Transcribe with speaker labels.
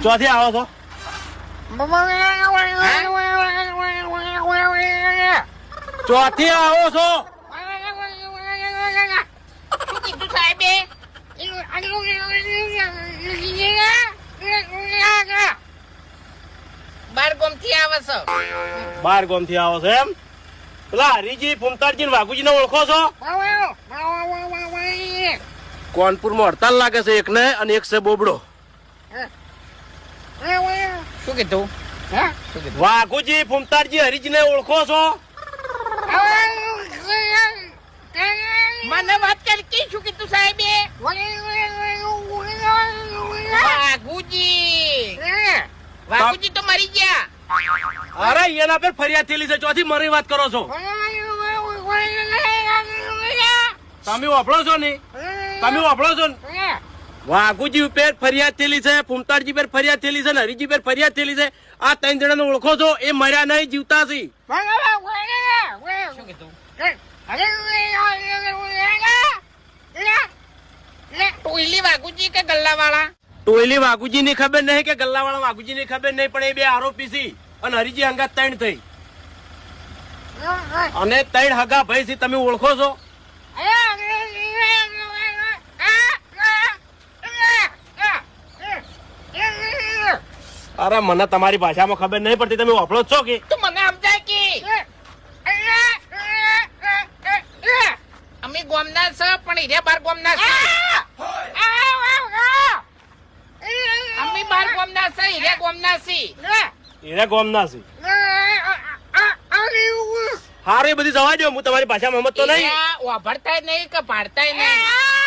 Speaker 1: ચોથી આવો છો? ચોથી આવો છો?
Speaker 2: શું કીધું સાહેબે? 12 ગામથી આવે છે.
Speaker 1: 12 ગામથી આવો છો એમ? પેલા હરીજી, ફૂમતાડજી ને વાઘુજીને ઓળખો છો? કોનપુરમાં હડતાલ લાગે છે એકને, અને એક છે બોબડો.
Speaker 2: શું કીધું?
Speaker 1: વાઘુજી, ફૂમતાડજી, હરીજીને ઓળખો છો?
Speaker 2: મને વાત કરી શું કીધું સાહેબે? વાઘુજી તો મરી ગયા.
Speaker 1: અરે એના પર ફરિયાદ થયેલી છે. ચોથી મરી વાત કરો છો? તમે વાપરો છો ને? તમે વાપરો છો ને? વાઘુજી ઉપર ફરિયાદ થયેલી છે, ફૂમતાડજી પર ફરિયાદ થયેલી છે, હરીજી પર ફરિયાદ થયેલી છે. આ 3 જણાને ઓળખો છો? એ મર્યા નહીં, જીવતા છે.
Speaker 2: શું કીધું? ટોયલી વાઘુજી કે ગલ્લાવાળા?
Speaker 1: ટોયલી વાઘુજી ની ખબર નહીં કે ગલ્લાવાળા વાઘુજી ની ખબર નહીં, પણ એ 2 આરોપી છે. અને હરીજી હંગાત 3 થઈ, અને 3 હગા ભાઈ છે. તમે ઓળખો છો? અરે મને તમારી ભાષામાં ખબર નહીં પડતી, તમે વાપરો છો કે?
Speaker 2: તો મને સમજાય કે અમે ગોમના છે, પણ હીરે 12 ગોમના છે. અમે 12 ગોમના છે, હીરે ગોમના છે.
Speaker 1: એના ગોમના છે. હારું, એ બધી જવા દો. હું તમારી ભાષામાં સમજતો નહીં.
Speaker 2: વાપરતાય નહીં કે પાડતાય નહીં.